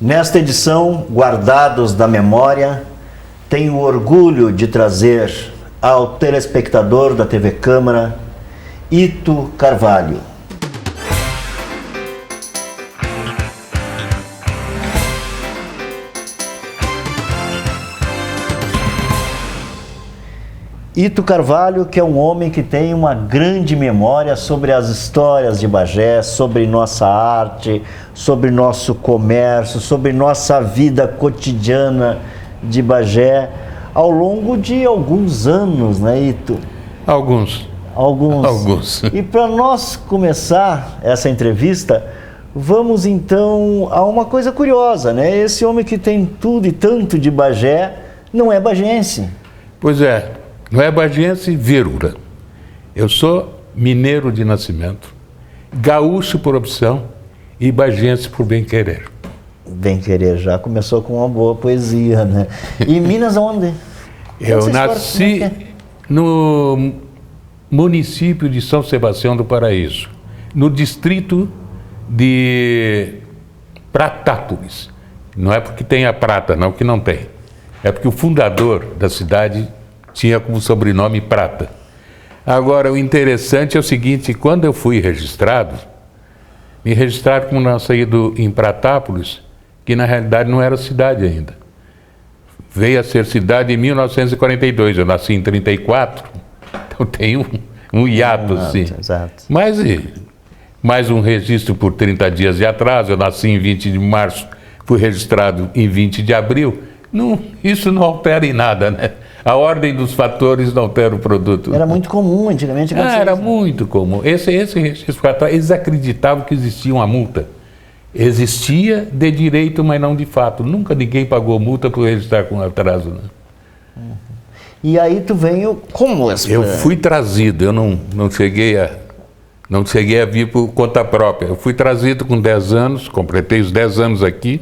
Nesta edição, Guardados da Memória, tenho o orgulho de trazer ao telespectador da TV Câmara, Ito Carvalho. Ito Carvalho, que é um homem que tem uma grande memória sobre as histórias de Bagé, sobre nossa arte, sobre nosso comércio, sobre nossa vida cotidiana de Bagé, ao longo de alguns anos, né, Ito? Alguns. E para nós começar essa entrevista, vamos então a uma coisa curiosa, né? Esse homem que tem tudo e tanto de Bagé não é bagense. Pois é. Não é bagense, vírgula. Eu sou mineiro de nascimento, gaúcho por opção e bagense por bem-querer. Bem-querer já começou com uma boa poesia, né? E Minas onde? Eu nasci no município de São Sebastião do Paraíso, no distrito de Pratápolis. Não é porque tem a prata, não, que não tem. É porque o fundador da cidade tinha como sobrenome Prata. Agora, o interessante é o seguinte, quando eu fui registrado, me registraram como nascido em Pratápolis, que na realidade não era cidade ainda. Veio a ser cidade em 1942, eu nasci em 34, então tem um hiato, assim. Exato. Mas mais um registro por 30 dias de atraso, eu nasci em 20 de março, fui registrado em 20 de abril, isso não altera em nada, né? A ordem dos fatores não altera o produto. Era muito comum antigamente. Era muito comum. Esse registro, eles acreditavam que existia uma multa. Existia de direito, mas não de fato. Nunca ninguém pagou multa por registrar com atraso. Né? Uhum. E aí tu veio como? Eu fui trazido, eu não cheguei a vir por conta própria. Eu fui trazido com 10 anos, completei os 10 anos aqui.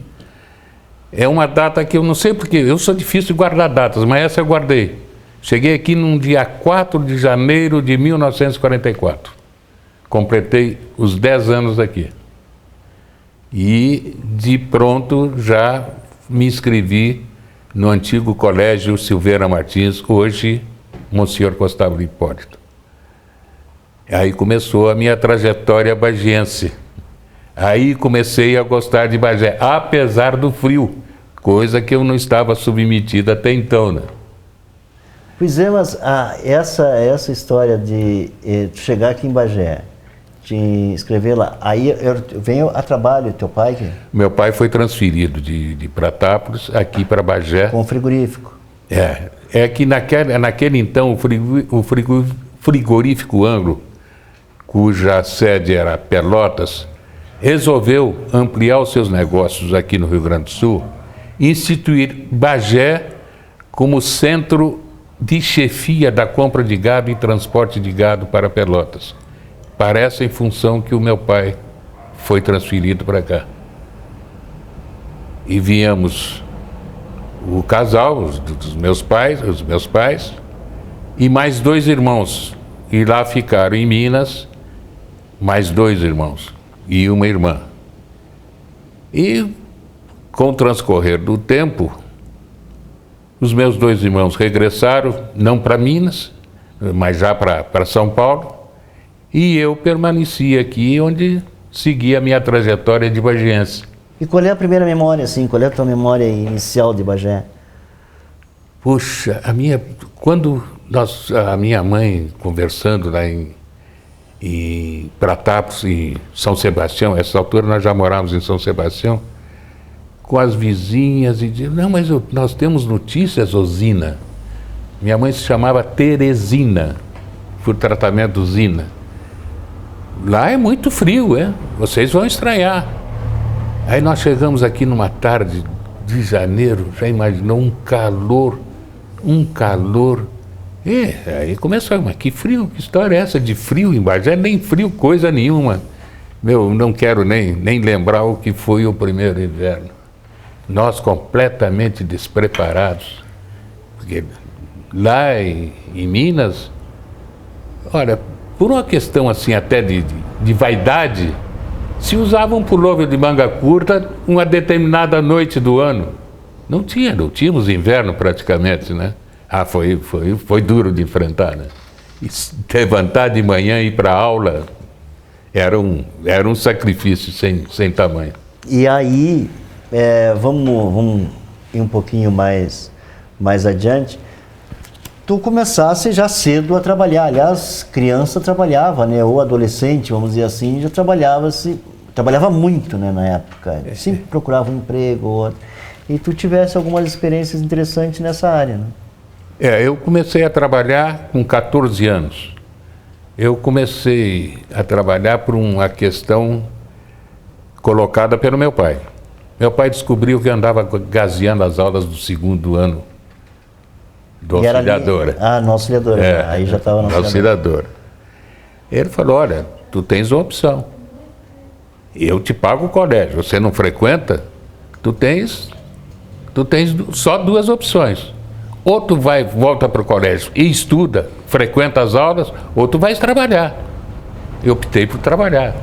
É uma data que eu não sei porque, eu sou difícil de guardar datas, mas essa eu guardei. Cheguei aqui num dia 4 de janeiro de 1944. Completei os 10 anos aqui. E de pronto já me inscrevi no antigo Colégio Silveira Martins, hoje Monsenhor Costábulo Hipólito. Aí começou a minha trajetória bagiense. Aí comecei a gostar de Bagé, apesar do frio, coisa que eu não estava submetido até então, né? Pois é, mas essa história de chegar aqui em Bagé, de escrever lá, aí venho a trabalho, teu pai? Meu pai foi transferido de Pratápolis aqui para Bagé. Com frigorífico? É que naquele então o frigorífico Anglo, cuja sede era Pelotas, resolveu ampliar os seus negócios aqui no Rio Grande do Sul e instituir Bagé como centro de chefia da compra de gado e transporte de gado para Pelotas. Parece em função que o meu pai foi transferido para cá. E viemos o casal, os meus pais e mais 2 irmãos. E lá ficaram em Minas mais 2 irmãos e uma irmã. E, com o transcorrer do tempo, os meus 2 irmãos regressaram, não para Minas, mas já para São Paulo, e eu permaneci aqui, onde segui a minha trajetória de bagiense. E qual é a primeira memória, assim, qual é a tua memória inicial de Bagé? Puxa, quando a minha mãe, conversando lá em Pratápolis, em São Sebastião, essa altura nós já morávamos em São Sebastião, com as vizinhas, e dizia, não, mas nós temos notícias, Zina. Minha mãe se chamava Teresina, por tratamento Zina. Lá é muito frio, vocês vão estranhar. Aí nós chegamos aqui numa tarde de janeiro, já imaginou um calor. Aí começou, mas que frio, que história é essa de frio em Bagé? Nem frio, coisa nenhuma. Não quero nem lembrar o que foi o primeiro inverno. Nós completamente despreparados. Porque lá em Minas, olha, por uma questão assim até de vaidade, se usava um pullover de manga curta uma determinada noite do ano. Não tínhamos inverno praticamente, né? Foi duro de enfrentar, né? E levantar de manhã e ir para a aula era um sacrifício sem tamanho. E aí, vamos ir um pouquinho mais adiante. Tu começasse já cedo a trabalhar. Aliás, criança trabalhava, né? Ou adolescente, vamos dizer assim, já trabalhava muito, né, na época. Sempre procurava um emprego ou outro. E tu tivesse algumas experiências interessantes nessa área, né? Eu comecei a trabalhar com 14 anos. Eu comecei a trabalhar por uma questão colocada pelo meu pai. Meu pai descobriu que eu andava gazeando as aulas do 2º ano do Auxiliadora. No Auxiliadora, aí já estava no Auxiliadora. Ele falou, olha, tu tens uma opção. Eu te pago o colégio, você não frequenta, tu tens só 2 opções. Ou tu volta para o colégio e estuda, frequenta as aulas, ou tu vais trabalhar. Eu optei por trabalhar.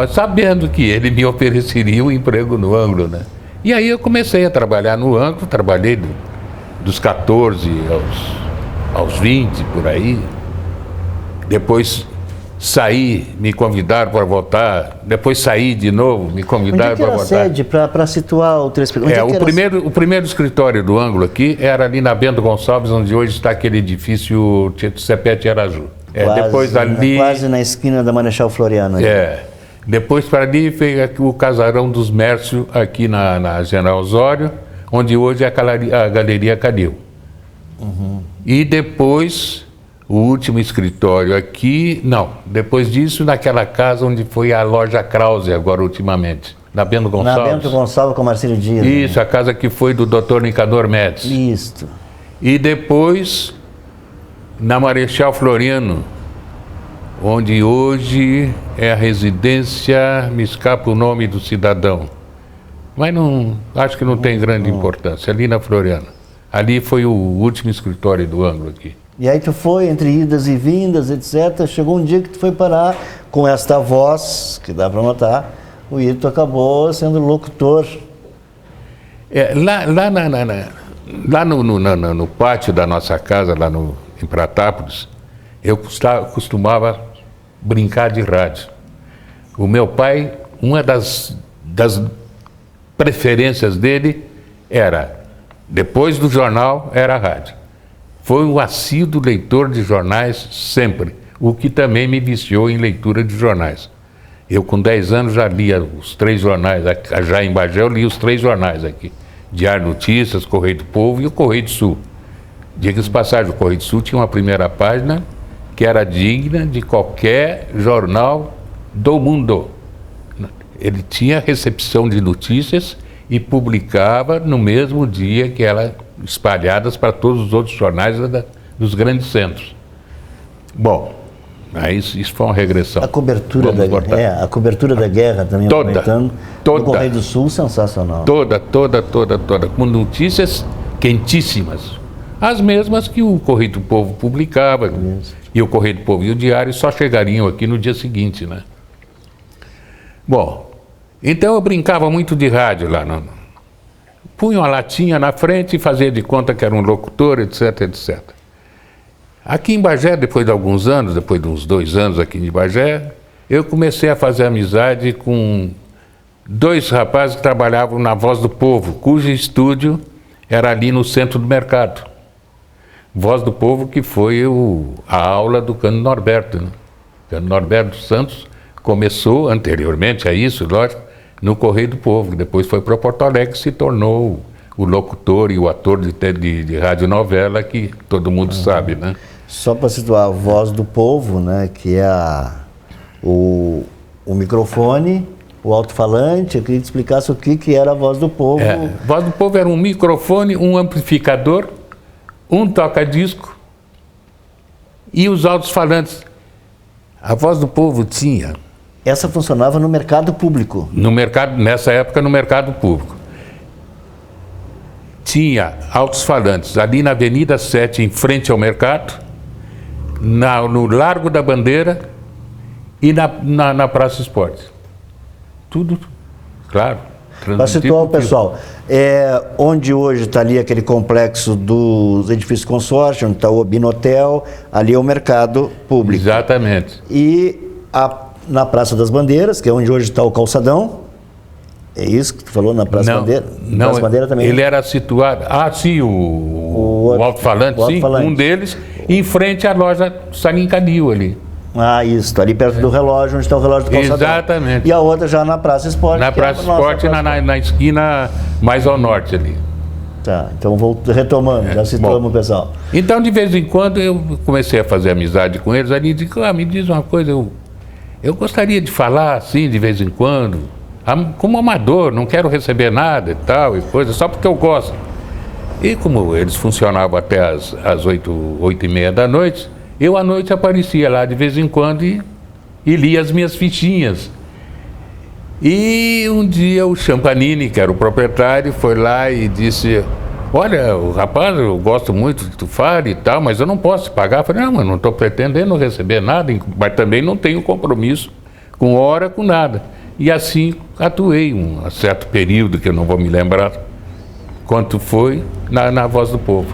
Sabendo que ele me ofereceria um emprego no ângulo, né? E aí eu comecei a trabalhar no ângulo, trabalhei dos 14 aos 20, por aí. Depois saí, me convidaram para voltar. Depois saí de novo, me convidaram para voltar. Onde é que era a sede, para situar o telespectador? O primeiro escritório do ângulo aqui era ali na Bento Gonçalves, onde hoje está aquele edifício Sepete Araju. Depois ali... Quase na esquina da Marechal Floriano. Ali. Depois para ali veio o Casarão dos Mércio, aqui na General Osório, onde hoje é a Galeria Calil. Uhum. E depois, o último escritório aqui, depois disso, naquela casa onde foi a loja Krause, agora ultimamente, na Bento Gonçalves. Na Bento Gonçalves com Marcílio Dias. Isso, né? A casa que foi do Dr. Nicador Médici. Isso. E depois, na Marechal Floriano, onde hoje é a residência, me escapa o nome do cidadão, mas acho que não tem grande importância, ali na Floriano. Ali foi o último escritório do ângulo aqui. E aí tu foi, entre idas e vindas, etc., chegou um dia que tu foi parar com esta voz, que dá para notar, o Ito acabou sendo locutor. Lá no pátio da nossa casa, lá em Pratápolis, eu costumava brincar de rádio. O meu pai, uma das preferências dele era, depois do jornal, era a rádio. Foi um assíduo leitor de jornais sempre, o que também me viciou em leitura de jornais. Eu, com 10 anos, já lia os 3 jornais, já em Bagé eu li os 3 jornais aqui. Diário Notícias, Correio do Povo e o Correio do Sul. Diga-se de passagem, o Correio do Sul tinha uma primeira página que era digna de qualquer jornal do mundo. Ele tinha recepção de notícias e publicava no mesmo dia que eram espalhadas para todos os outros jornais dos grandes centros. Bom, aí isso foi uma regressão. A cobertura a cobertura da guerra também, toda. No Correio do Sul, sensacional. Toda, com notícias quentíssimas. As mesmas que o Correio do Povo publicava. Isso. E o Correio do Povo e o Diário só chegariam aqui no dia seguinte, né? Bom, então eu brincava muito de rádio lá. Punha uma latinha na frente e fazia de conta que era um locutor, etc, etc. Aqui em Bagé, depois de alguns anos, depois de uns 2 anos aqui em Bagé, eu comecei a fazer amizade com 2 rapazes que trabalhavam na Voz do Povo, cujo estúdio era ali no centro do mercado. Voz do Povo, que foi a aula do Cândido Norberto. Né? Cândido Norberto Santos começou, anteriormente a isso, lógico, no Correio do Povo. Depois foi para Porto Alegre, que se tornou o locutor e o ator de radionovela, que todo mundo sabe, né? Só para situar, a Voz do Povo, né, que é o microfone, o alto-falante. Eu queria que tu explicasse o que era a Voz do Povo. Voz do Povo era um microfone, um amplificador, um toca-disco e os altos-falantes. A Voz do Povo tinha... Essa funcionava no mercado público. Nessa época, no mercado público. Tinha altos-falantes ali na Avenida 7, em frente ao mercado, no Largo da Bandeira e na Praça Esporte. tudo, claro. Para situar o pessoal, onde hoje está ali aquele complexo dos edifícios consórcio, onde está o Binotel, ali é o mercado público. Exatamente. E na Praça das Bandeiras, que é onde hoje está o calçadão, é isso que tu falou na Praça Bandeira? Não, Praça Bandeira também. Ele era situado, sim, o alto-falante, sim, um deles, em frente à loja Salim Cadil ali. Isso, ali perto do relógio, onde está o relógio do calçadão. Exatamente. E a outra já na Praça Esporte. Na Praça Esporte, na esquina mais ao norte ali. Tá, então retomando, já situamos o pessoal. Então, de vez em quando, eu comecei a fazer amizade com eles ali, e digo, me diz uma coisa, eu gostaria de falar assim, de vez em quando, como amador, não quero receber nada e tal, e coisa, só porque eu gosto. E como eles funcionavam até às 8h30 da noite, eu à noite aparecia lá de vez em quando e lia as minhas fichinhas. E um dia o Champanini, que era o proprietário, foi lá e disse, olha, rapaz, eu gosto muito que tu fale e tal, mas eu não posso te pagar. Eu falei, não, mas não estou pretendendo receber nada, mas também não tenho compromisso com hora, com nada. E assim atuei um certo período, que eu não vou me lembrar quanto foi, na Voz do Povo.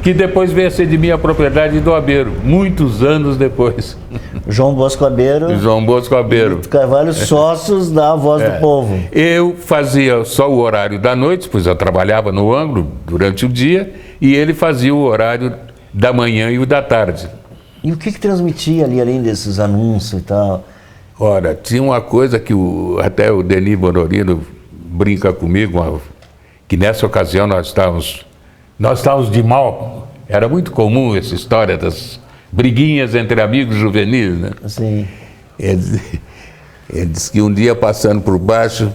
Que depois veio a ser de minha propriedade do Abeiro, muitos anos depois. João Bosco Abeiro. João Bosco Abeiro. E Carvalho, sócios da Voz do Povo. Eu fazia só o horário da noite, pois eu trabalhava no ângulo durante o dia, e ele fazia o horário da manhã e o da tarde. E o que transmitia ali, além desses anúncios e tal? Ora, tinha uma coisa que até o Denis Bonorino brinca comigo, que nessa ocasião nós estávamos de mal. Era muito comum essa história das briguinhas entre amigos juvenis, né? Sim. Ele disse que um dia, passando por baixo,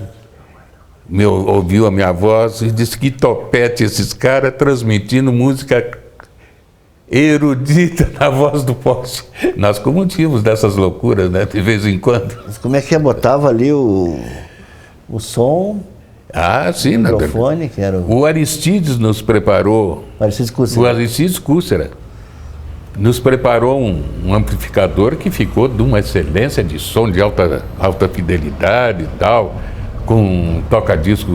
ouviu a minha voz e disse que topete esses caras transmitindo música erudita na Voz do Poste. Nós como tínhamos dessas loucuras, né? De vez em quando. Mas como é que botava ali o som? Sim, o microfone, que era o Aristides nos preparou. O Aristides Cússera nos preparou um amplificador que ficou de uma excelência de som de alta fidelidade e tal, com toca-disco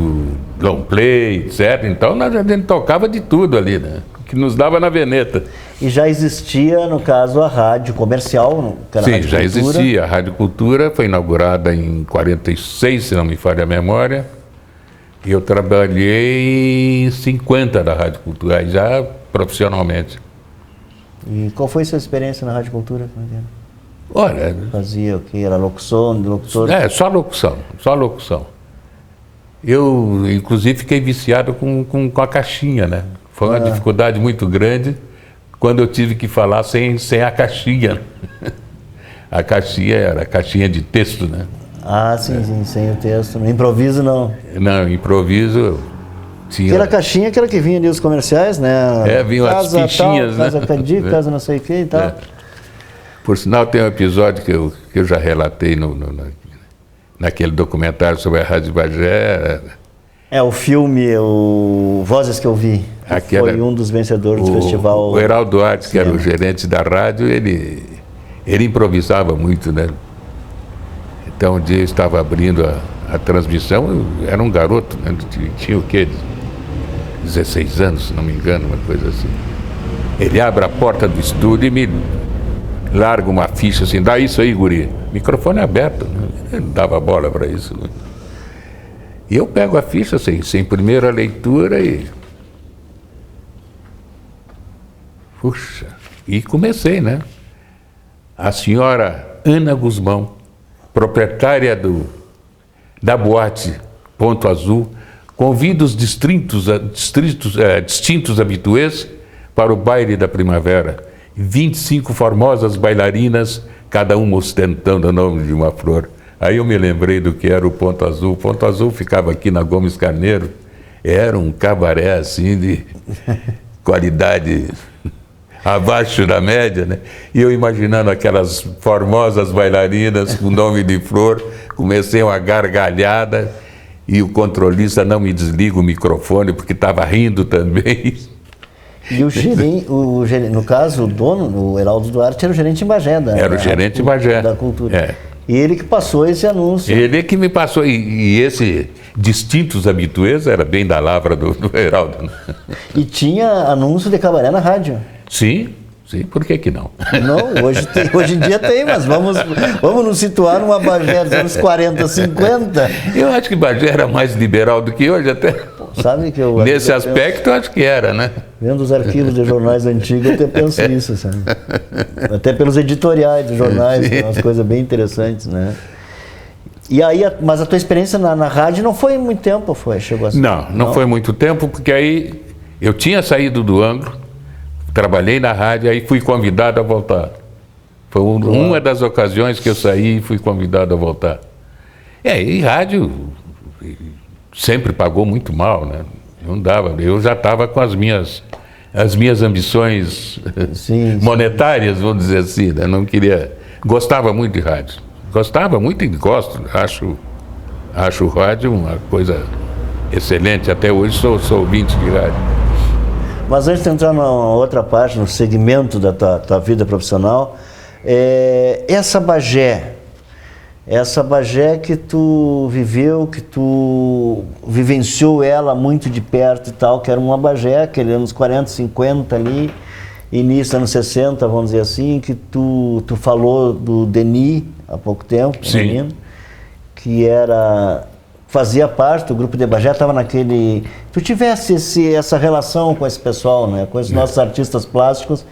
long play, etc. Então a gente tocava de tudo ali, né? Que nos dava na veneta. E já existia, no caso, a rádio comercial? Que era Sim, Rádio já Cultura. existia. A Rádio Cultura foi inaugurada em 46, se não me falha a memória. E eu trabalhei em 50 da Rádio Cultura, já profissionalmente. E qual foi a sua experiência na Rádio Cultura? Olha... Fazia o quê? Era locução, locutor? Só locução. Eu, inclusive, fiquei viciado com a caixinha, né? Foi uma dificuldade muito grande quando eu tive que falar sem a caixinha. A caixinha era a caixinha de texto, né? Sim, sem o texto. No improviso, não. Não, improviso tinha... Aquela caixinha que era que vinha ali os comerciais, né? Vinham as fichinhas, tal, Casa Candi, casa não sei o que e tal. Por sinal, tem um episódio que eu já relatei naquele documentário sobre a Rádio Bagé. O filme, o Vozes que eu vi, foi um dos vencedores do festival. O Heraldo Duarte, que era o gerente da rádio, ele improvisava muito, né? Então, um dia eu estava abrindo a transmissão, eu era um garoto, né? Tinha o quê? 16 anos, se não me engano, uma coisa assim. Ele abre a porta do estúdio e me larga uma ficha assim, dá isso aí, guri. Microfone aberto, né? Ele não dava bola para isso, né? E eu pego a ficha sem primeira leitura e... Puxa, e comecei, né? A senhora Ana Guzmão, proprietária da boate Ponto Azul, convida os distintos habituês para o baile da primavera. 25 formosas bailarinas, cada uma ostentando o nome de uma flor. Aí eu me lembrei do que era o Ponto Azul. O Ponto Azul ficava aqui na Gomes Carneiro. Era um cabaré assim de qualidade abaixo da média, né? E eu imaginando aquelas formosas bailarinas com nome de flor, comecei uma gargalhada e o controlista não me desliga o microfone porque estava rindo também. E o gerente, no caso, o dono, o Heraldo Duarte, era o gerente em Bagé. Era o gerente em Bagé. Da cultura. E ele que passou esse anúncio. Ele que me passou, e esse Distintos Habituês era bem da lavra do Heraldo. Né? E tinha anúncio de cabaré na rádio. Sim, por que não? Não, hoje em dia tem, mas vamos nos situar numa Bagé dos anos 40, 50. Eu acho que Bagé era mais liberal do que hoje até. Sabe que eu... Nesse aspecto, eu acho que era, né? Vendo os arquivos de jornais antigos, eu até penso nisso, sabe? Até pelos editoriais de jornais, tem umas coisas bem interessantes, né? E aí, mas a tua experiência na rádio não foi muito tempo, chegou assim? Não foi muito tempo, porque aí eu tinha saído do Anglo, trabalhei na rádio, aí fui convidado a voltar. Foi uma das ocasiões que eu saí e fui convidado a voltar. E rádio sempre pagou muito mal, né? Não dava, eu já estava com as minhas ambições monetárias, vamos dizer assim, né? Não queria, gostava muito de rádio, gostava muito e gosto, acho o rádio uma coisa excelente, até hoje sou ouvinte de rádio. Mas antes de entrar na outra parte, no segmento da tua vida profissional, essa Bagé que tu viveu, que tu vivenciou ela muito de perto e tal, que era uma Bagé, aquele anos 40, 50 ali, início dos anos 60, vamos dizer assim, que tu falou do Denis há pouco tempo, menino, que fazia parte do grupo de Bagé, estava naquele... Tu tivesse essa relação com esse pessoal, né, com esses nossos artistas plásticos,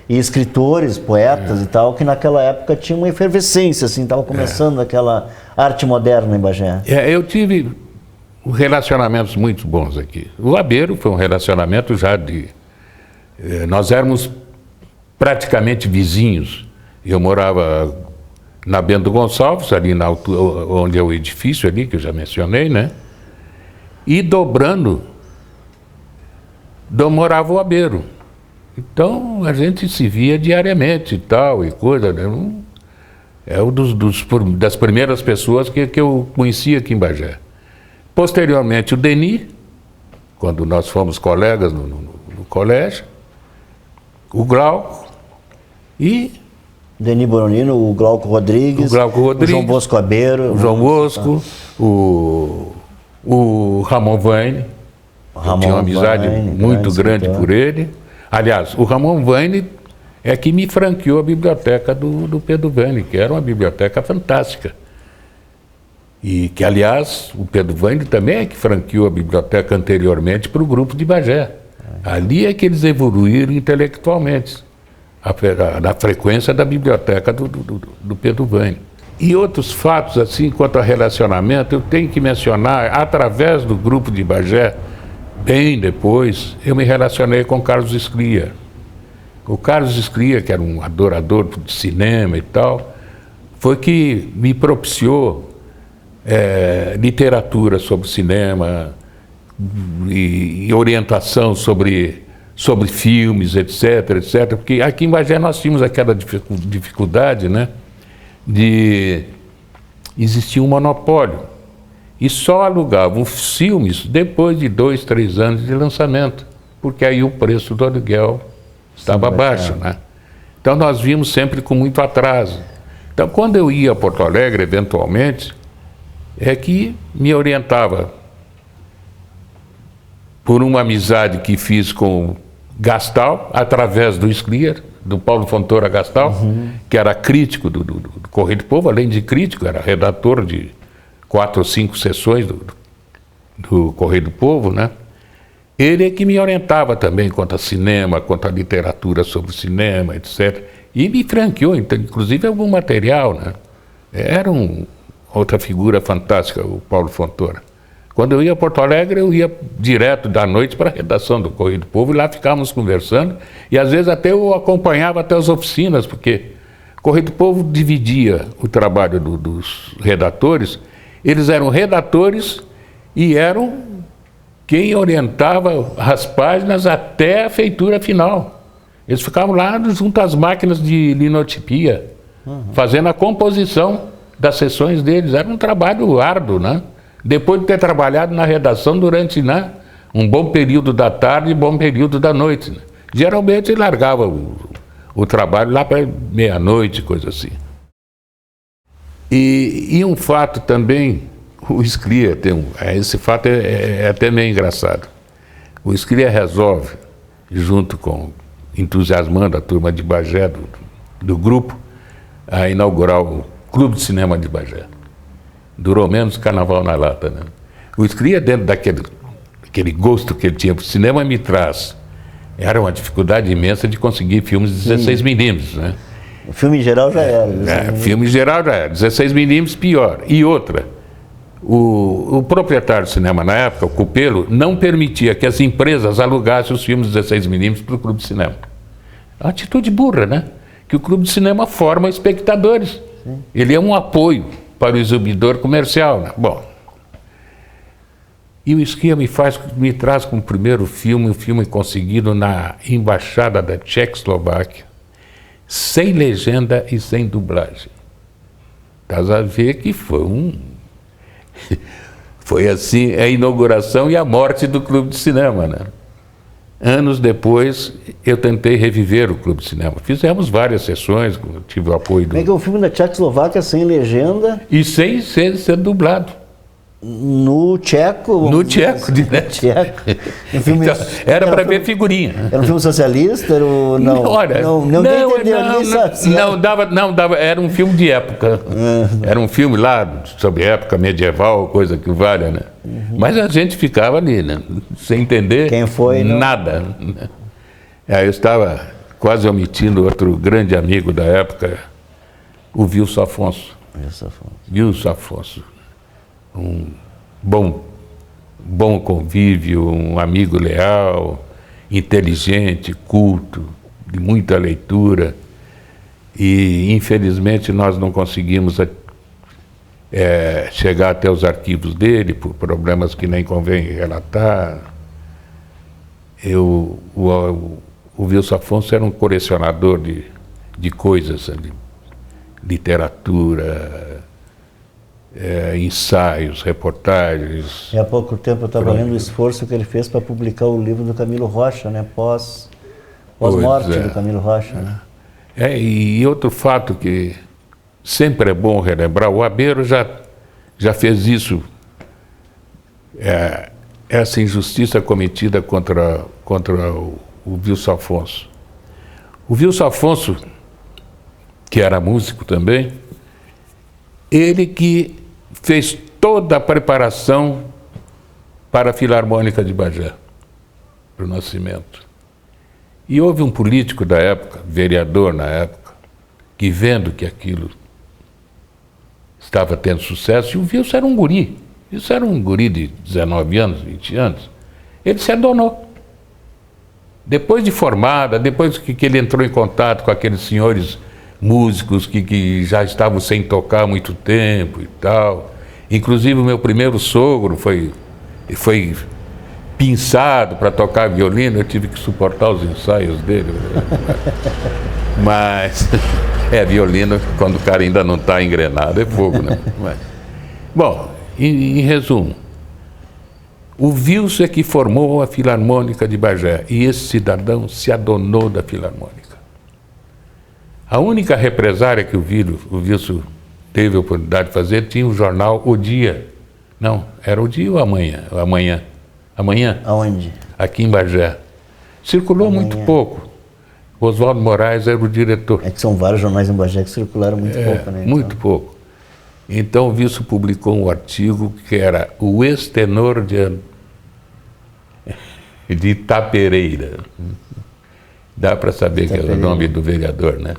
e escritores, poetas e tal, que naquela época tinha uma efervescência, assim, estava começando aquela arte moderna em Bagé. Eu tive relacionamentos muito bons aqui. O Abeiro foi um relacionamento já de... nós éramos praticamente vizinhos. Eu morava na Bento Gonçalves, ali na altura, onde é o edifício ali, que eu já mencionei, né? E dobrando, morava o Abeiro. Então, a gente se via diariamente e tal, e coisa, né? Das primeiras pessoas que eu conhecia aqui em Bagé. Posteriormente, o Denis, quando nós fomos colegas no colégio, o Glauco e... Denis Boronino, o Glauco Rodrigues, o João Bosco Abeiro. O João Bosco, o Ramon Vaine. Eu tinha uma amizade muito grande por ele. Aliás, o Ramon Vaine é que me franqueou a biblioteca do Pedro Vaine, que era uma biblioteca fantástica. E que, aliás, o Pedro Vaine também é que franqueou a biblioteca anteriormente para o grupo de Bagé. Ali é que eles evoluíram intelectualmente, na frequência da biblioteca do Pedro Vaine. E outros fatos, assim, quanto a relacionamento, eu tenho que mencionar, através do grupo de Bagé, bem depois, eu me relacionei com o Carlos Sclia. O Carlos Sclia, que era um adorador de cinema e tal, foi que me propiciou literatura sobre cinema e orientação sobre filmes, etc. Porque aqui em Bagé nós tínhamos aquela dificuldade, né, de existir um monopólio. E só alugavam filmes depois de 2, 3 anos de lançamento, porque aí o preço do aluguel estava baixo, né? Então nós vimos sempre com muito atraso. Então quando eu ia a Porto Alegre, eventualmente, é que me orientava por uma amizade que fiz com Gastal, através do Sclia, do Paulo Fontoura Gastal, que era crítico do Correio do Povo, além de crítico, era redator de 4 ou 5 sessões do Correio do Povo, né? Ele é que me orientava também quanto a cinema, quanto a literatura sobre cinema, etc. E me franqueou, então, inclusive, algum material, né? Era outra figura fantástica, o Paulo Fontoura. Quando eu ia a Porto Alegre, eu ia direto da noite para a redação do Correio do Povo, e lá ficávamos conversando, e às vezes até eu acompanhava até as oficinas, porque o Correio do Povo dividia o trabalho dos redatores. Eles eram redatores e eram quem orientava as páginas até a feitura final. Eles ficavam lá junto às máquinas de linotipia, fazendo a composição das sessões deles. Era um trabalho árduo, né? Depois de ter trabalhado na redação durante, né, um bom período da tarde e bom período da noite, né? Geralmente ele largava o trabalho lá para meia-noite, coisa assim. E um fato também, o Sclia esse fato é até meio engraçado. O Sclia resolve, junto com, entusiasmando a turma de Bagé do grupo, a inaugurar o Clube de Cinema de Bagé. Durou menos Carnaval na Lata, né? O Sclia, dentro daquele gosto que ele tinha por cinema, me traz. Era uma dificuldade imensa de conseguir filmes de 16mm, né? O filme em geral já era. Filme em geral já era. 16mm pior. E outra, o proprietário do cinema na época, o Cupelo, não permitia que as empresas alugassem os filmes de 16mm para o Clube de Cinema. É uma atitude burra, né? Que o Clube de Cinema forma espectadores. Sim. Ele é um apoio para o exibidor comercial, né? Bom, e o Sclia me traz como primeiro filme, um filme conseguido na Embaixada da Tchecoslováquia, sem legenda e sem dublagem. Estás a ver que foi foi assim a inauguração e a morte do Clube de Cinema, né? Anos depois, eu tentei reviver o Clube de Cinema. Fizemos várias sessões, tive o apoio do... Como é que é um filme da Tchecoslováquia sem legenda? E sem ser dublado. No tcheco? No tcheco, direto. Tcheco. Um filme, então, era para ver figurinha. Era um filme socialista? Era não, olha, não dava, era um filme de época. Era um filme lá sobre época medieval, coisa que valha, né? Mas a gente ficava ali, né? Sem entender quem foi, nada. Aí eu estava quase omitindo outro grande amigo da época, o Wilson Afonso. Wilson Afonso. Um bom convívio, um amigo leal, inteligente, culto, de muita leitura. E, infelizmente, nós não conseguimos chegar até os arquivos dele, por problemas que nem convém relatar. O Wilson Afonso era um colecionador de coisas, de literatura, ensaios, reportagens. E há pouco tempo eu estava lendo o esforço que ele fez para publicar o livro do Camilo Rocha, né? Pós-morte do Camilo Rocha. Né? E outro fato que sempre é bom relembrar, o Abeiro já fez isso, essa injustiça cometida contra o Wilson Afonso. O Wilson Afonso, que era músico também, ele que fez toda a preparação para a Filarmônica de Bagé, para o Nascimento. E houve um político da época, vereador na época, que vendo que aquilo estava tendo sucesso, e o Wilson era um guri, isso era um guri de 19 anos, 20 anos, ele se adonou. Depois de formada, depois que ele entrou em contato com aqueles senhores músicos que já estavam sem tocar há muito tempo e tal. Inclusive o meu primeiro sogro foi pinçado para tocar violino, eu tive que suportar os ensaios dele. Mas, violino, quando o cara ainda não está engrenado, é fogo, né? Bom, em resumo, o Wilson é que formou a Filarmônica de Bagé, e esse cidadão se adonou da Filarmônica. A única represária que o Wilson teve a oportunidade de fazer tinha o jornal O Dia. Não, era O Dia ou Amanhã? Amanhã? Aonde? Aqui em Bagé. Circulou muito pouco. Oswaldo Moraes era o diretor. É que são vários jornais em Bagé que circularam muito pouco, né? Então. Muito pouco. Então o Wilson publicou um artigo que era o ex-tenor de Itapereira. Dá para saber que é o nome do vereador, né?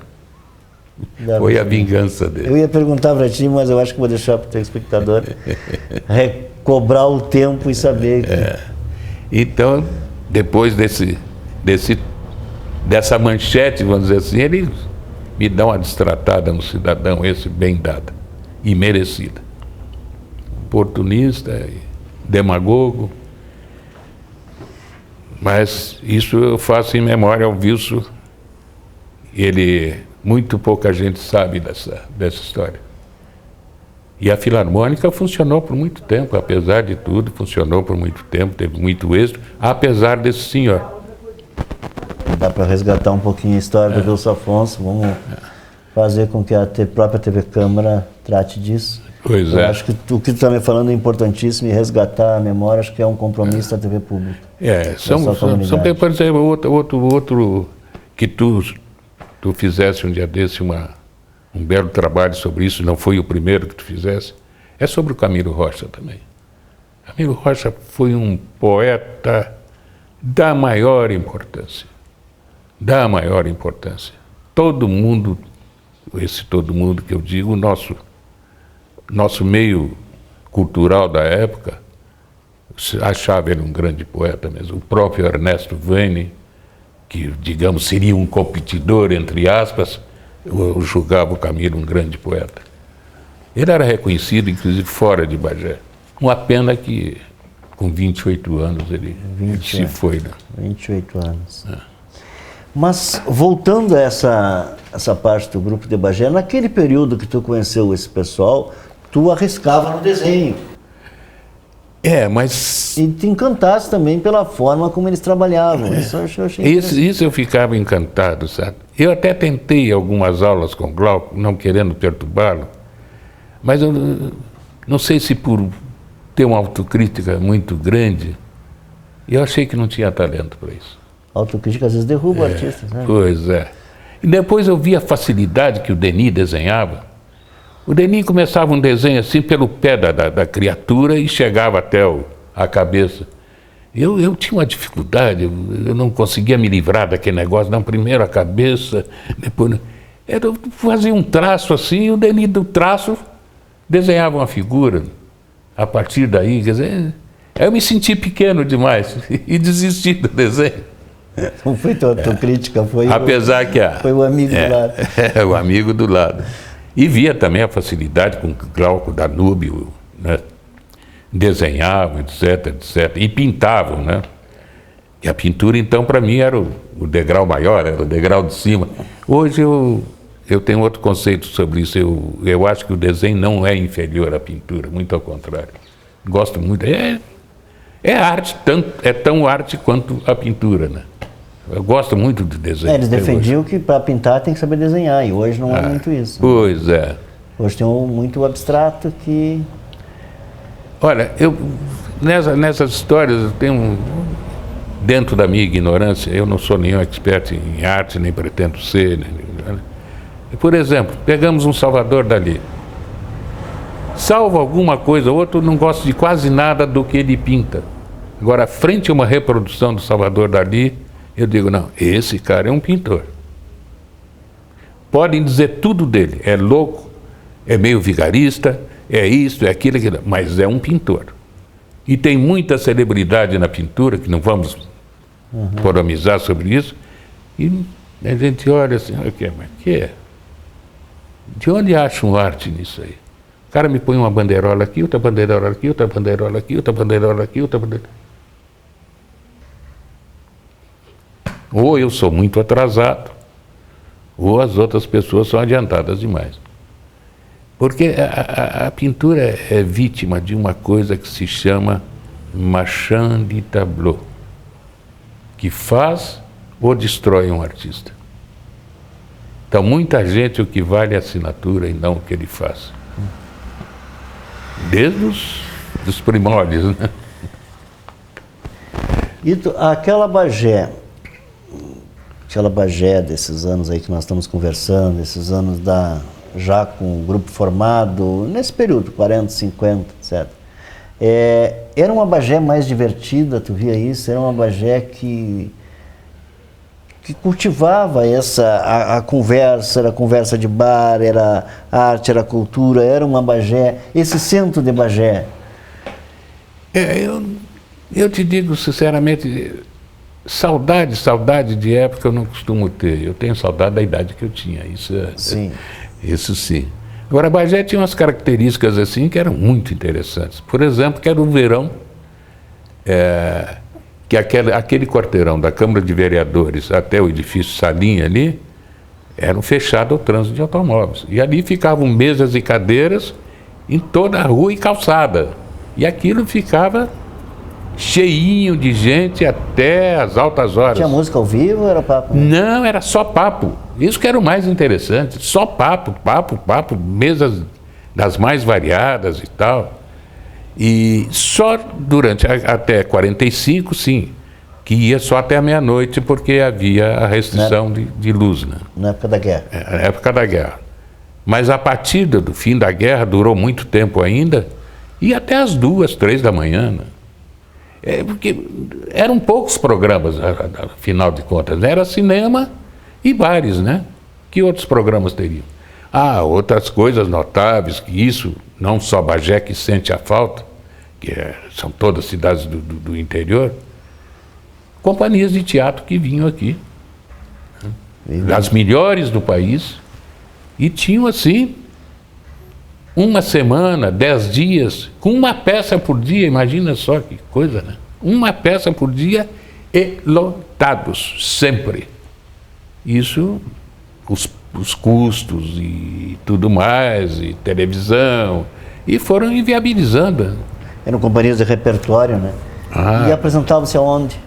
Foi a vingança dele. Eu ia perguntar para ti, mas eu acho que vou deixar para o telespectador recobrar o tempo e saber que... Então, depois dessa manchete, vamos dizer assim, ele me dá uma destratada no cidadão, esse bem dada e merecida. Oportunista, demagogo, mas isso eu faço em memória ao Wilson. Muito pouca gente sabe dessa história. E a Filarmônica funcionou por muito tempo, apesar de tudo, funcionou por muito tempo, teve muito êxito, apesar desse senhor. Dá para resgatar um pouquinho a história do Wilson Afonso, vamos fazer com que a própria TV Câmara trate disso. Pois Eu é. acho que o que tu está me falando é importantíssimo, e resgatar a memória, acho que é um compromisso da TV pública. São depois outro que tu fizesse um dia desse um belo trabalho sobre isso, não foi o primeiro que tu fizesse, é sobre o Camilo Rocha também. Camilo Rocha foi um poeta da maior importância. Da maior importância. Todo mundo, esse todo mundo que eu digo, nosso meio cultural da época, achava ele um grande poeta mesmo. O próprio Ernesto Vane, que, digamos, seria um competidor, entre aspas, eu julgava o Camilo um grande poeta. Ele era reconhecido, inclusive, fora de Bagé. Uma pena que, com 28 anos, ele se foi. Né? 28 anos. Mas, voltando a essa parte do grupo de Bagé, naquele período que tu conheceu esse pessoal, tu arriscava no desenho. Mas... E te encantasse também pela forma como eles trabalhavam. Isso eu achei isso eu ficava encantado, sabe? Eu até tentei algumas aulas com o Glauco, não querendo perturbá-lo, mas eu não sei se por ter uma autocrítica muito grande, eu achei que não tinha talento para isso. Autocrítica às vezes derruba artistas, né? Pois é. E depois eu vi a facilidade que o Denis desenhava. O Denis começava um desenho assim pelo pé da criatura e chegava até a cabeça. Eu tinha uma dificuldade, eu não conseguia me livrar daquele negócio. Não, primeiro a cabeça, depois... Eu fazia um traço assim, e o Denis do traço desenhava uma figura. A partir daí, quer dizer, eu me senti pequeno demais e desisti do desenho. Não foi tua crítica, foi apesar que foi o amigo do lado. O amigo do lado. E via também a facilidade com que Glauco Danúbio, né, desenhavam, etc, etc. E pintavam, né? E a pintura, então, para mim, era o degrau maior, era o degrau de cima. Hoje eu tenho outro conceito sobre isso. Eu acho que o desenho não é inferior à pintura, muito ao contrário. Gosto muito. É arte, é tão arte quanto a pintura, né? Eu gosto muito de desenho. Eles defendiam que para pintar tem que saber desenhar, e hoje não é muito isso. Pois é. Hoje tem muito abstrato que... Olha, nessas histórias eu tenho, dentro da minha ignorância, eu não sou nenhum expert em arte, nem pretendo ser. Por exemplo, pegamos um Salvador Dalí. Salvo alguma coisa ou outra, eu não gosto de quase nada do que ele pinta. Agora, frente a uma reprodução do Salvador Dalí, eu digo, não, esse cara é um pintor. Podem dizer tudo dele, é louco, é meio vigarista, é isso, é aquilo, mas é um pintor. E tem muita celebridade na pintura, que não vamos polemizar sobre isso, e a gente olha assim, mas que é? De onde acham arte nisso aí? O cara me põe uma bandeirola aqui, outra bandeirola aqui, outra bandeirola aqui, outra bandeirola aqui, outra bandeirola... Ou eu sou muito atrasado, ou as outras pessoas são adiantadas demais. Porque a pintura é vítima de uma coisa que se chama marchand de tableau, que faz ou destrói um artista. Então, muita gente, o que vale é a assinatura e não o que ele faz. Desde os primórdios, né? E aquela Bagé desses anos aí que nós estamos conversando, esses anos já com o grupo formado, nesse período, 40, 50, etc. Era uma Bagé mais divertida, tu via isso? Era uma Bagé que cultivava a conversa, era conversa de bar, era arte, era cultura, era uma Bagé, esse centro de Bagé. Eu te digo sinceramente, saudade de época eu não costumo ter. Eu tenho saudade da idade que eu tinha, Sim. Isso sim. Agora, Bagé tinha umas características assim que eram muito interessantes. Por exemplo, que era o verão, que aquele quarteirão da Câmara de Vereadores até o edifício Salinha ali, eram fechados ao trânsito de automóveis. E ali ficavam mesas e cadeiras em toda a rua e calçada. E aquilo ficava cheinho de gente até as altas horas. Tinha música ao vivo ou era papo? Não, era só papo. Isso que era o mais interessante. Só papo, mesas das mais variadas e tal. E só durante até 45, sim, que ia só até a meia-noite, porque havia a restrição de luz, né? Na época da guerra. Na época da guerra. Mas a partir do fim da guerra, durou muito tempo ainda, e até as 2, 3 da manhã, né? Porque eram poucos programas, afinal de contas, né? Era cinema e bares, né? Que outros programas teriam? Outras coisas notáveis, que isso, não só Bagé que sente a falta, são todas cidades do interior, companhias de teatro que vinham aqui, das melhores do país, e tinham assim, uma semana, 10 dias, com uma peça por dia, imagina só que coisa, né? Uma peça por dia e lotados, sempre. Isso, os custos e tudo mais, e televisão, e foram inviabilizando. Eram companhias de repertório, né? E apresentavam-se aonde?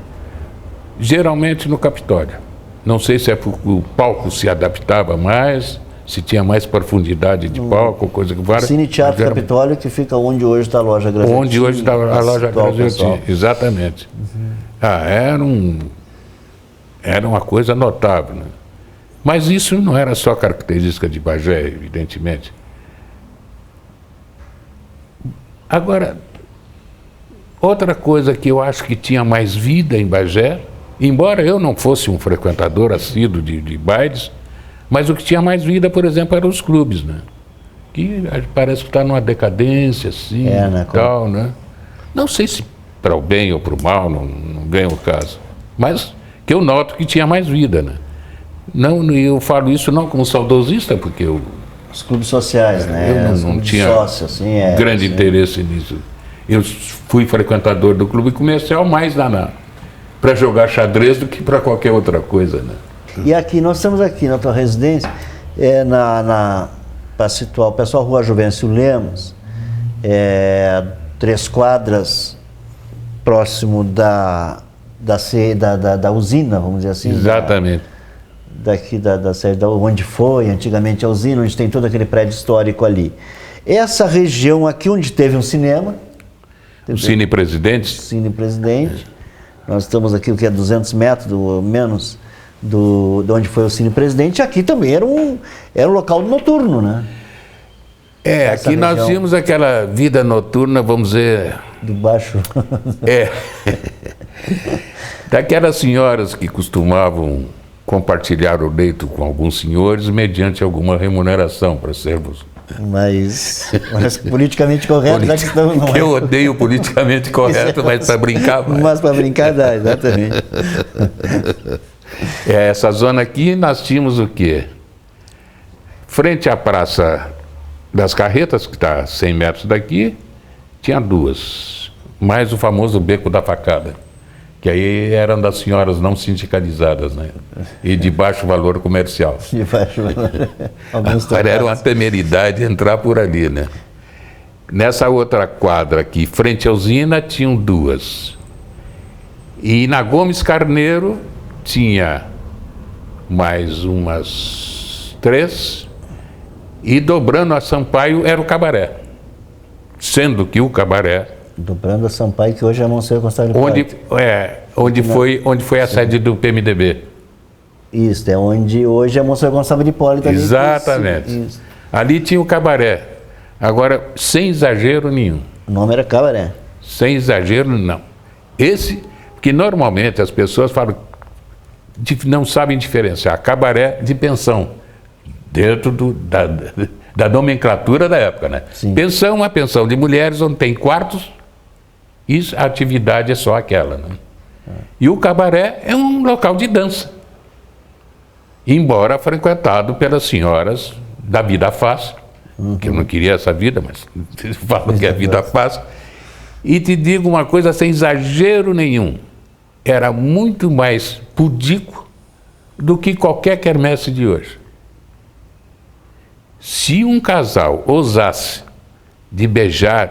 Geralmente no Capitólio. Não sei se o palco se adaptava mais, se tinha mais profundidade de palco, coisa que várias. Cine Teatro Capitólio, que fica onde hoje está a loja Graziotin. Onde hoje está a loja Graziotin, exatamente. Era uma coisa notável, né? Mas isso não era só característica de Bagé, evidentemente. Agora, outra coisa que eu acho que tinha mais vida em Bagé, embora eu não fosse um frequentador assíduo de bailes, mas o que tinha mais vida, por exemplo, eram os clubes, né? Que parece que está numa decadência, assim, né? Tal, né? Não sei se para o bem ou para o mal, não ganha o caso. Mas que eu noto que tinha mais vida, né? Não, eu falo isso não como saudosista, porque os clubes sociais, né? Eu não tinha sócio, assim, grande interesse nisso. Eu fui frequentador do clube comercial mais para jogar xadrez do que para qualquer outra coisa, né? E aqui, nós estamos aqui na tua residência, para situar o pessoal, Rua Juvencio Lemos, 3 quadras próximo da usina, vamos dizer assim. Exatamente. Daqui da sede, onde foi antigamente a usina, onde tem todo aquele prédio histórico ali. Essa região aqui onde teve um cinema. O Cine Presidente. Cine Presidente. Nós estamos aqui, o que é 200 metros, menos, de onde foi o Cine Presidente. Aqui também era um local noturno, né? Aqui nós tínhamos aquela vida noturna, vamos dizer... De baixo. Daquelas senhoras que costumavam compartilhar o leito com alguns senhores mediante alguma remuneração para servos. Mas politicamente correto, já que estamos... Não é? Eu odeio politicamente correto, mas para brincar... Mas para brincar dá, exatamente. Essa zona aqui nós tínhamos o quê? Frente à Praça das Carretas, que está a 100 metros daqui, tinha 2. Mais o famoso Beco da Facada, que aí eram das senhoras não sindicalizadas, né? E de baixo valor comercial. De baixo valor. Agora era uma temeridade entrar por ali, né? Nessa outra quadra aqui, frente à usina, tinham 2. E na Gomes Carneiro tinha mais umas 3. E dobrando a Sampaio era o Cabaré. Sendo que o Cabaré... Dobrando a Sampaio, que hoje é Monsenhor Constantino onde foi a sede do PMDB. Isso, é onde hoje é Monsenhor Constantino Hipólito. Exatamente. Isso. Ali tinha o Cabaré. Agora, sem exagero nenhum. O nome era Cabaré. Sem exagero, não. Porque normalmente as pessoas falam, não sabem diferenciar cabaré de pensão, dentro da nomenclatura da época, né? Sim. Pensão é uma pensão de mulheres onde tem quartos e a atividade é só aquela, né? E o cabaré é um local de dança, embora frequentado pelas senhoras da vida fácil, que eu não queria essa vida, mas falo que é vida fácil. E te digo uma coisa sem exagero nenhum, era muito mais pudico do que qualquer quermesse de hoje. Se um casal ousasse de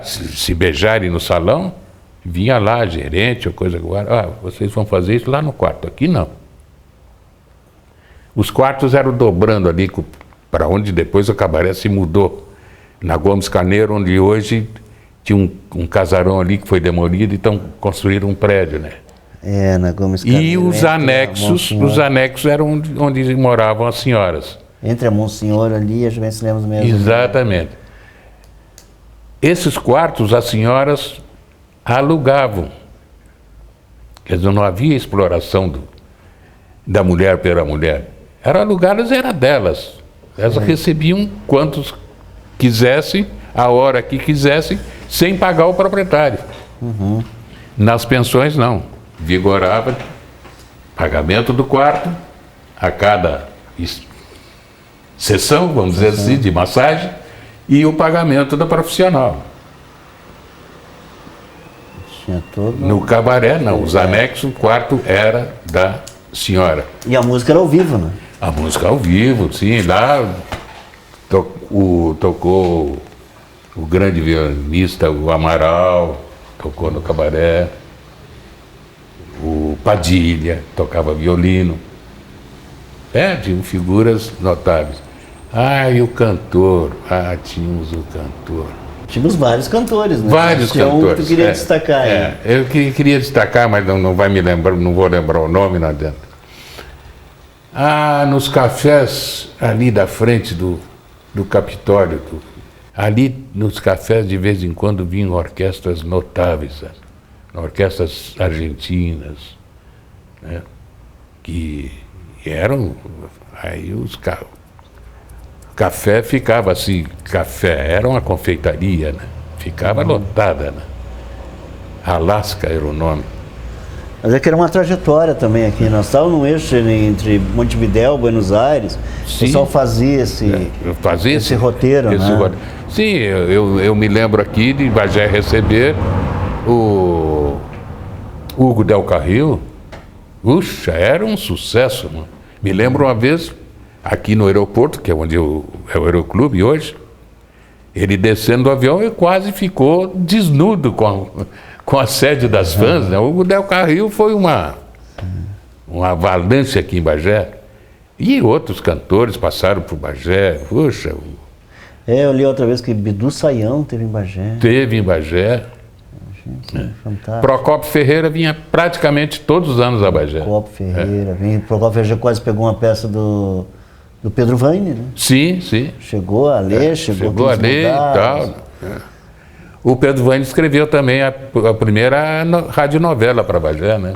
se beijarem no salão, Vinha lá, gerente ou coisa agora, vocês vão fazer isso lá no quarto, aqui não. Os quartos eram dobrando ali para onde depois o cabaré se mudou. Na Gomes Carneiro, onde hoje tinha um casarão ali que foi demolido, então construíram um prédio, né? Na Gomes Carneiro. E os anexos eram onde moravam as senhoras. Entre a Monsenhor ali e a Juventus Lemos mesmo. Exatamente. Esses quartos as senhoras alugavam. Quer dizer, não havia exploração da mulher pela mulher. Eram alugadas, era delas. Elas recebiam quantos quisessem, a hora que quisessem, sem pagar o proprietário. Nas pensões, não. Vigorava pagamento do quarto a cada sessão, vamos dizer assim, de massagem, e o pagamento da profissional. Tinha todo... No cabaré, não. Os anexos, o quarto era da senhora. E a música era ao vivo, né? A música ao vivo, sim. Lá tocou o grande violinista, o Amaral, tocou no cabaré. O Padilha tocava violino. Tinham figuras notáveis. E o cantor. Tínhamos o cantor. Tínhamos vários cantores, né? Vários cantores. Que tu queria destacar aí. Eu queria destacar, mas não vai me lembrar, não vou lembrar o nome, não adianta. Nos cafés ali da frente do Capitólio, ali nos cafés de vez em quando vinham orquestras notáveis, sabe? Orquestras argentinas, né? Que eram, aí café ficava assim, era uma confeitaria, né? Ficava lotada, né? Alaska era o nome. Mas é que era uma trajetória também aqui. Nós estávamos no eixo entre Montevidéu e Buenos Aires. Sim. O pessoal fazia esse roteiro, né? Sim, eu me lembro aqui de Bagé receber o Hugo Del Carril. Puxa, era um sucesso, mano. Me lembro uma vez, aqui no aeroporto, que é onde é o Aeroclube hoje, ele descendo do avião e quase ficou desnudo com a sede das fãs, né? O Hugo Del Carril foi uma avalanche aqui em Bagé. E outros cantores passaram por Bagé. Puxa. Eu li outra vez que Bidu Sayão teve em Bagé. Teve em Bagé. Gente, fantástico. Procópio Ferreira vinha praticamente todos os anos a Bagé. Procópio Ferreira. Procópio Ferreira quase pegou uma peça do Pedro Vaine, né? Sim. Chegou a ler, chegou a ler e tal. O Pedro Vaine escreveu também a primeira radionovela para Bagé, né?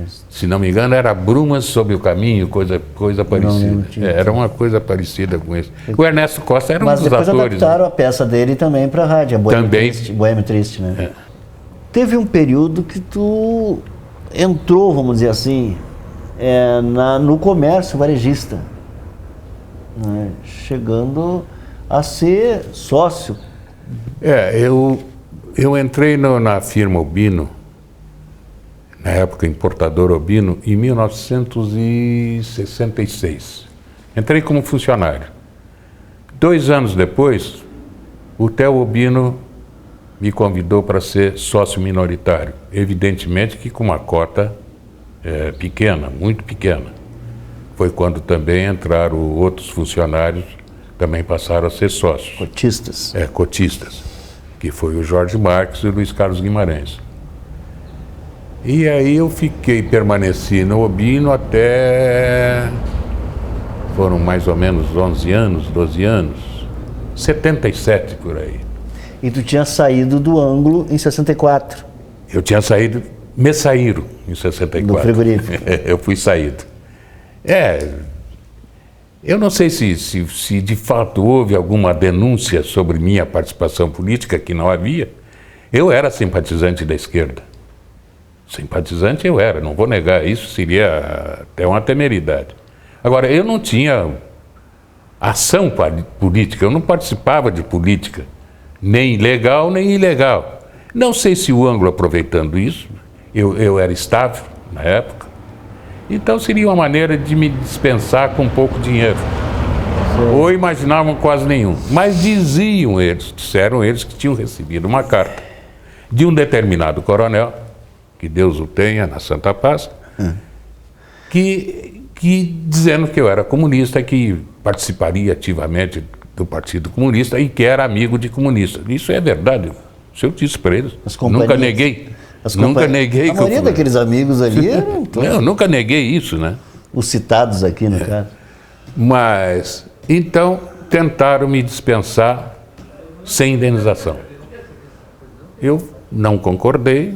Isso. Se não me engano, era Brumas sobre o Caminho, coisa parecida. Era uma coisa parecida com isso. O Ernesto Costa era um dos atores. Mas depois adaptaram a peça dele também para a rádio, Boêmio Triste, né? Teve um período que tu entrou, vamos dizer assim, no comércio varejista, né? Chegando a ser sócio. Eu entrei na firma Obino, na época importador Obino, em 1966. Entrei como funcionário. 2 anos depois, o Theo Obino me convidou para ser sócio minoritário. Evidentemente que com uma cota pequena, muito pequena. Foi quando também entraram outros funcionários, também passaram a ser sócios. Cotistas. Cotistas. Que foi o Jorge Marques e o Luiz Carlos Guimarães. E aí eu permaneci no Obino até... Foram mais ou menos 11 anos, 12 anos. 77 por aí. E tu tinha saído do Ângulo em 64. Eu tinha saído, me saíram em 64. Do frigorífico. Eu fui saído. Eu não sei se de fato houve alguma denúncia sobre minha participação política, que não havia. Eu era simpatizante da esquerda. Simpatizante eu era, não vou negar, isso seria até uma temeridade. Agora, eu não tinha ação política, eu não participava de política, nem legal nem ilegal. Não sei se o Ângulo, aproveitando isso, eu era estável na época, então seria uma maneira de me dispensar com pouco dinheiro. Sim. Ou imaginavam quase nenhum. Mas disseram eles que tinham recebido uma carta de um determinado coronel, que Deus o tenha na Santa Paz, que dizendo que eu era comunista, que participaria ativamente do Partido Comunista e que era amigo de comunistas. Isso é verdade. Isso eu disse para eles. Nunca neguei. Nunca neguei. A maioria daqueles amigos ali eram eu nunca neguei isso, né? Os citados aqui, no caso. Mas, então, tentaram me dispensar sem indenização. Eu não concordei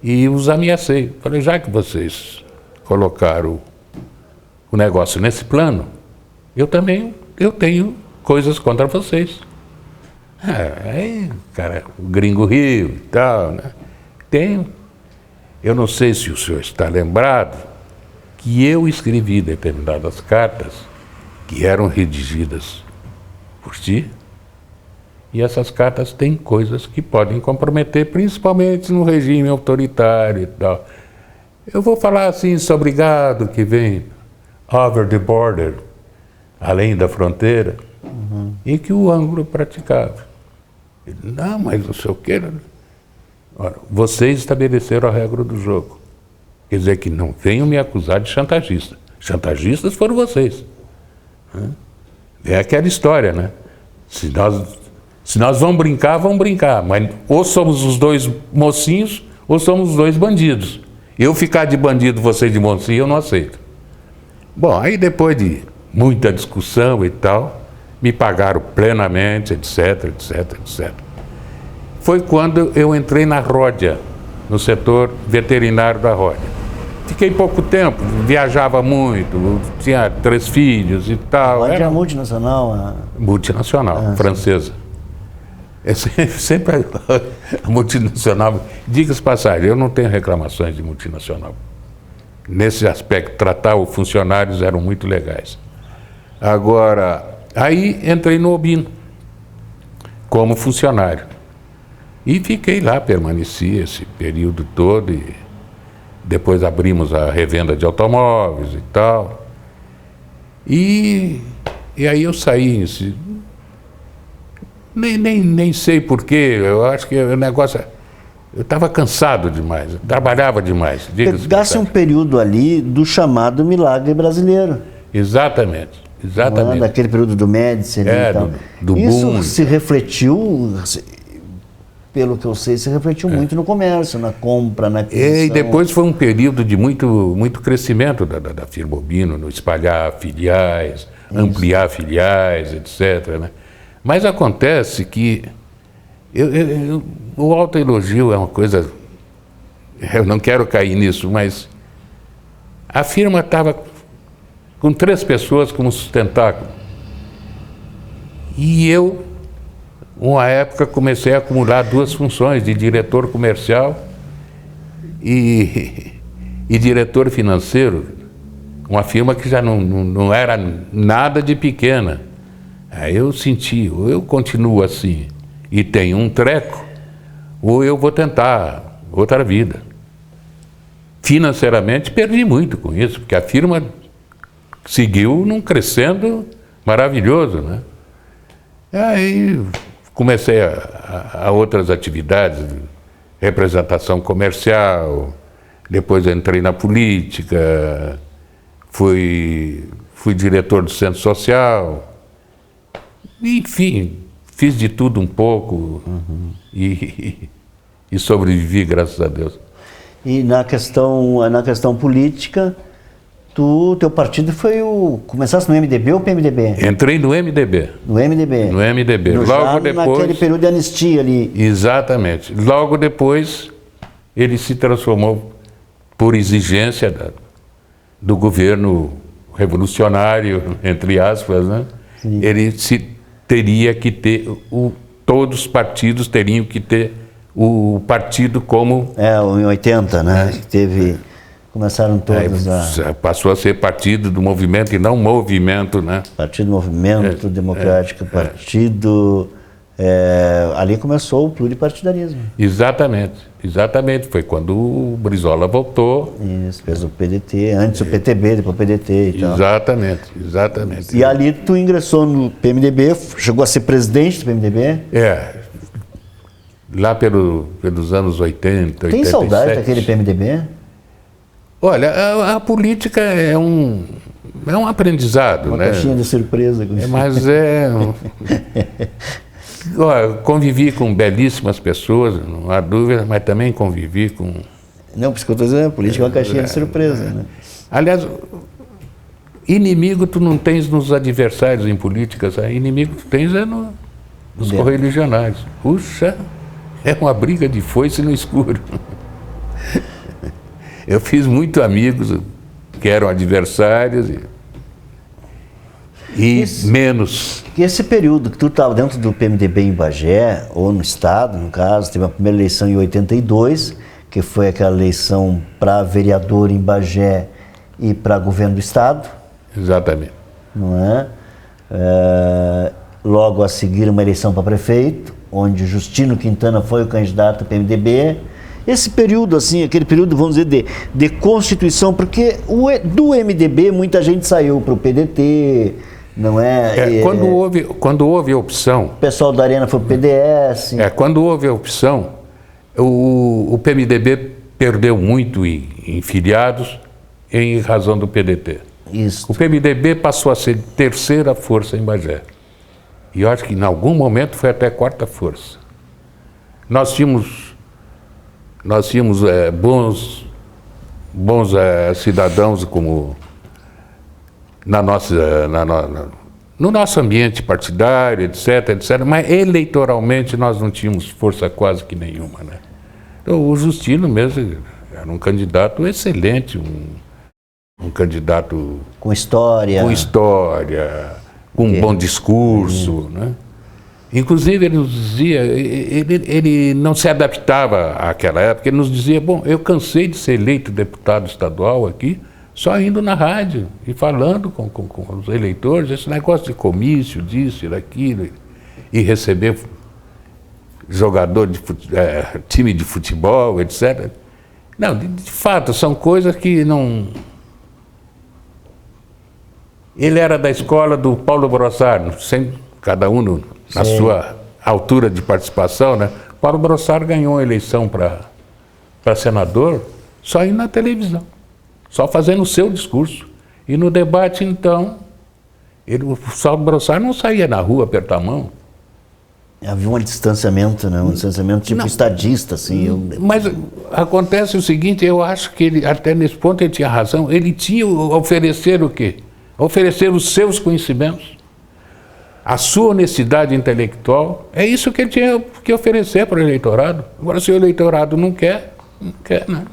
e os ameacei. Falei, já que vocês colocaram o negócio nesse plano, eu tenho coisas contra vocês. Aí, cara, o gringo riu e tal, né? Tenho. Eu não sei se o senhor está lembrado que eu escrevi determinadas cartas que eram redigidas por ti, e essas cartas têm coisas que podem comprometer, principalmente no regime autoritário e tal. Eu vou falar assim sobre gado que vem over the border, além da fronteira, e que o ângulo praticava. Ele, não, mas não sei o quê. Ora, vocês estabeleceram a regra do jogo. Quer dizer que não venham me acusar de chantagista. Chantagistas foram vocês. É aquela história, né? Se nós vamos brincar, mas ou somos os dois mocinhos ou somos os dois bandidos. Eu ficar de bandido, você de mocinho, eu não aceito. Bom, aí depois de muita discussão e tal, me pagaram plenamente, etc, etc, etc. Foi quando eu entrei na Ródia, no setor veterinário da Ródia. Fiquei pouco tempo, viajava muito, tinha 3 filhos e tal. Era multinacional? Multinacional, francesa. É sempre a multinacional. Diga-se passagem, eu não tenho reclamações de multinacional. Nesse aspecto, tratar os funcionários eram muito legais. Agora, aí entrei no Obino, como funcionário. E fiquei lá, permaneci esse período todo e depois abrimos a revenda de automóveis e tal. E aí eu saí, nem sei porquê, eu acho que o negócio... Eu estava cansado demais, eu trabalhava demais. Pegasse um período ali do chamado milagre brasileiro. Exatamente, exatamente. Daquele período do Médici ali e tal. Do isso boom. Se refletiu, pelo que eu sei, se refletiu muito no comércio, na compra, na aquisição. E depois foi um período de muito crescimento da firma Obino, no espalhar filiais, ampliar filiais, etc. Né? Mas acontece que o autoelogio é uma coisa... Eu não quero cair nisso, mas a firma estava com 3 pessoas como sustentáculo. E eu, uma época, comecei a acumular 2 funções, de diretor comercial e diretor financeiro, uma firma que já não era nada de pequena. Aí eu senti, ou eu continuo assim e tenho um treco, ou eu vou tentar outra vida. Financeiramente perdi muito com isso, porque a firma seguiu num crescendo maravilhoso, né? Aí comecei a outras atividades, representação comercial, depois entrei na política, fui diretor do centro social, enfim, fiz de tudo um pouco e sobrevivi, graças a Deus. E na questão política, teu partido foi começaste no MDB ou PMDB? Entrei no MDB. No MDB? No MDB. Logo depois, naquele período de anistia ali. Exatamente. Logo depois, ele se transformou, por exigência do governo revolucionário, entre aspas, né? Sim. Ele teria que ter, todos os partidos teriam que ter o partido como... em 80, né? Começaram todos passou a ser partido do movimento e não movimento, né? Partido do Movimento Democrático, partido... ali começou o pluripartidarismo. Exatamente. Foi quando o Brizola voltou. Isso, fez o PDT, antes o PTB, depois o PDT e tal. Exatamente. E ali tu ingressou no PMDB, chegou a ser presidente do PMDB? lá pelos anos 80, Tem 87. saudade daquele PMDB? Olha, a política é um aprendizado, Uma né? caixinha de surpresa. Mas olha, convivi com belíssimas pessoas, não há dúvida, mas também convivi com... Não, por isso que eu estou dizendo, a política é uma caixinha de surpresa, né? Aliás, inimigo tu não tens nos adversários em políticas, inimigo tu tens nos correligionários. Puxa, é uma briga de foice no escuro. Eu fiz muitos amigos que eram adversários e menos. Esse período que tu estava dentro do PMDB em Bagé, ou no Estado, no caso, teve a primeira eleição em 82, que foi aquela eleição para vereador em Bagé e para governo do Estado. Exatamente. Não é? Logo a seguir uma eleição para prefeito, onde Justino Quintana foi o candidato do PMDB. Esse período, assim, aquele período, vamos dizer, de constituição, porque do MDB muita gente saiu para o PDT, não é? Quando houve a opção... O pessoal da Arena foi para o PDS. Quando houve a opção, o PMDB perdeu muito em filiados em razão do PDT. Isso. O PMDB passou a ser terceira força em Bagé. E eu acho que em algum momento foi até quarta força. Nós tínhamos bons cidadãos como no nosso ambiente partidário, etc., mas eleitoralmente nós não tínhamos força quase que nenhuma, né? Então, o Justino mesmo era um candidato excelente, um candidato com história, com um bom discurso, né? Inclusive, ele nos dizia, ele não se adaptava àquela época, ele nos dizia, bom, eu cansei de ser eleito deputado estadual aqui, só indo na rádio e falando com os eleitores, esse negócio de comício, disso e daquilo, e receber jogador de time de futebol, etc. Não, de fato, são coisas que não... Ele era da escola do Paulo Brossard, sempre, cada um na sua altura de participação, né? Paulo Brossard ganhou a eleição para senador só indo na televisão, só fazendo o seu discurso. E no debate, então, o Paulo Brossard não saía na rua apertar a mão. Havia um distanciamento, né? Um distanciamento tipo estadista, assim. Mas acontece o seguinte, eu acho que ele, até nesse ponto ele tinha razão, ele tinha a oferecer o quê? Oferecer os seus conhecimentos, a sua honestidade intelectual, é isso que ele tinha que oferecer para o eleitorado. Agora, se o eleitorado não quer, né?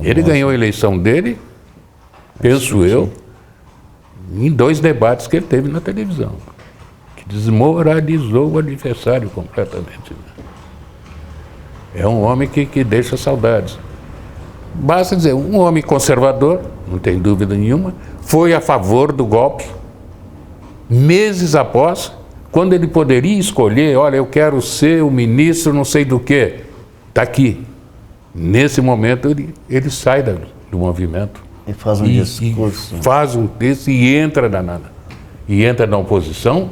Ele ganhou a eleição dele, penso eu, em 2 debates que ele teve na televisão, que desmoralizou o adversário completamente. É um homem que deixa saudades. Basta dizer, um homem conservador, não tem dúvida nenhuma, foi a favor do golpe, meses após, quando ele poderia escolher, olha, eu quero ser o ministro não sei do quê, está aqui. Nesse momento ele sai do movimento. E faz um discurso. Faz um texto e entra na oposição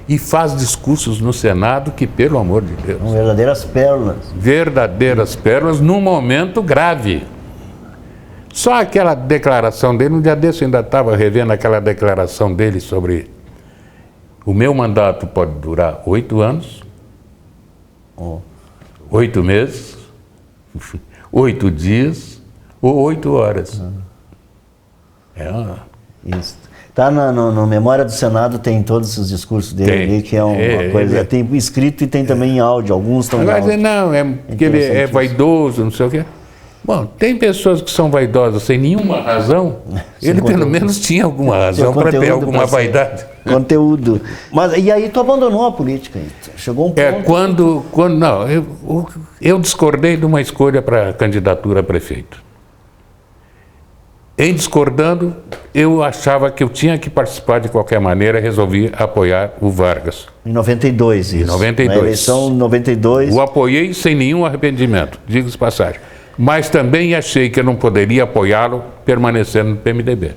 e faz discursos no Senado que, pelo amor de Deus... São verdadeiras pérolas. Verdadeiras pérolas num momento grave. Só aquela declaração dele, um dia desse eu ainda estava revendo aquela declaração dele sobre o meu mandato pode durar 8 anos, 8 meses, 8 dias ou 8 horas. Isso. Tá no Memória do Senado, tem todos os discursos dele ali, que é uma coisa... Tem escrito e tem também em áudio, alguns estão em áudio. Não, porque ele é vaidoso, não sei o quê. Bom, tem pessoas que são vaidosas sem nenhuma razão, ele pelo menos tinha alguma razão para ter alguma vaidade. Conteúdo. Mas, e aí tu abandonou a política, chegou um ponto... Não, eu discordei de uma escolha para candidatura a prefeito. Em discordando, eu achava que eu tinha que participar de qualquer maneira, resolvi apoiar o Vargas. Em 92, isso. Em 92. Na eleição de 92. O apoiei sem nenhum arrependimento, digo-se passagem. Mas também achei que eu não poderia apoiá-lo permanecendo no PMDB.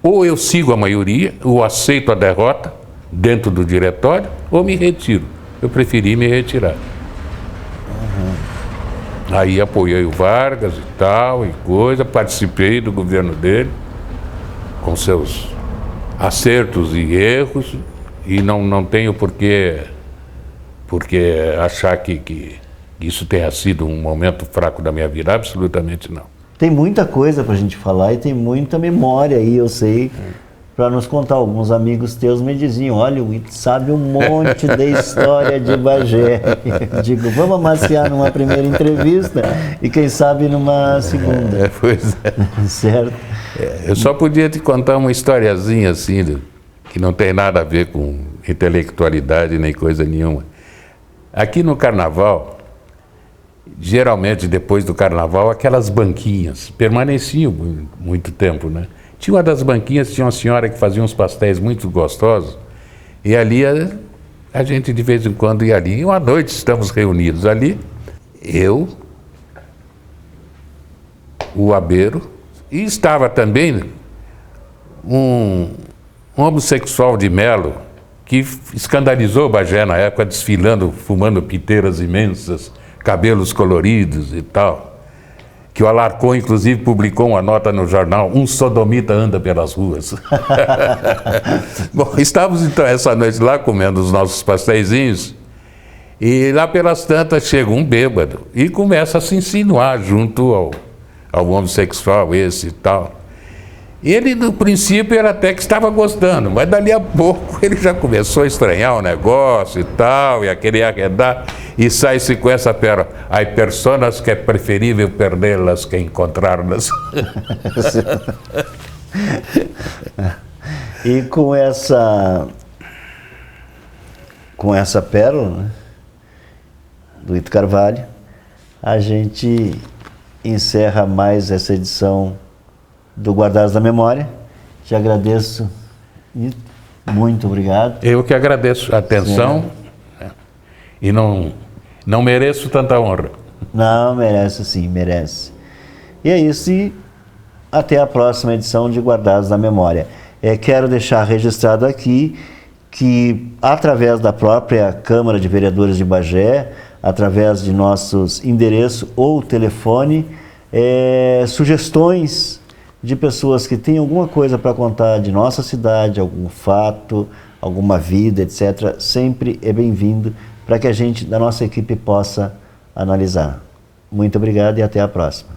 Ou eu sigo a maioria, ou aceito a derrota, dentro do diretório ou me retiro. Eu preferi me retirar. Aí apoiei o Vargas e tal, e coisa, participei do governo dele, com seus acertos e erros, e não tenho porque achar que isso tenha sido um momento fraco da minha vida, absolutamente não. Tem muita coisa para a gente falar e tem muita memória aí, eu sei, para nos contar. Alguns amigos teus me diziam, olha, o Ito sabe um monte da história de Bagé. Digo, vamos amaciar numa primeira entrevista e quem sabe numa segunda. Pois é. Certo? Eu só podia te contar uma historiazinha assim, que não tem nada a ver com intelectualidade nem coisa nenhuma. Aqui no Carnaval, geralmente depois do Carnaval, aquelas banquinhas permaneciam muito tempo, né? Tinha uma das banquinhas, tinha uma senhora que fazia uns pastéis muito gostosos, e ali a gente de vez em quando ia ali, e uma noite estamos reunidos ali, eu, o Abeiro, e estava também um homossexual de Melo, que escandalizou Bagé na época, desfilando, fumando piteiras imensas, cabelos coloridos e tal, que o Alarcon, inclusive, publicou uma nota no jornal, um sodomita anda pelas ruas. Bom, estávamos então essa noite lá comendo os nossos pasteizinhos, e lá pelas tantas chega um bêbado e começa a se insinuar junto ao homossexual esse e tal. Ele, no princípio, era até que estava gostando, mas dali a pouco ele já começou a estranhar o negócio e tal, e a querer arredar, e sai-se com essa pérola. Há personas que é preferível perdê-las que encontrá-las. E com essa pérola, né, do Ito Carvalho, a gente encerra mais essa edição do Guardados da Memória. Te agradeço, Ito, muito obrigado. Eu que agradeço a atenção, né, e não mereço tanta honra. Não, merece sim, merece. E é isso, e até a próxima edição de Guardados da Memória. Quero deixar registrado aqui que, através da própria Câmara de Vereadores de Bagé, através de nossos endereços ou telefone, sugestões de pessoas que têm alguma coisa para contar de nossa cidade, algum fato, alguma vida, etc., sempre é bem-vindo para que a gente, da nossa equipe, possa analisar. Muito obrigado e até a próxima.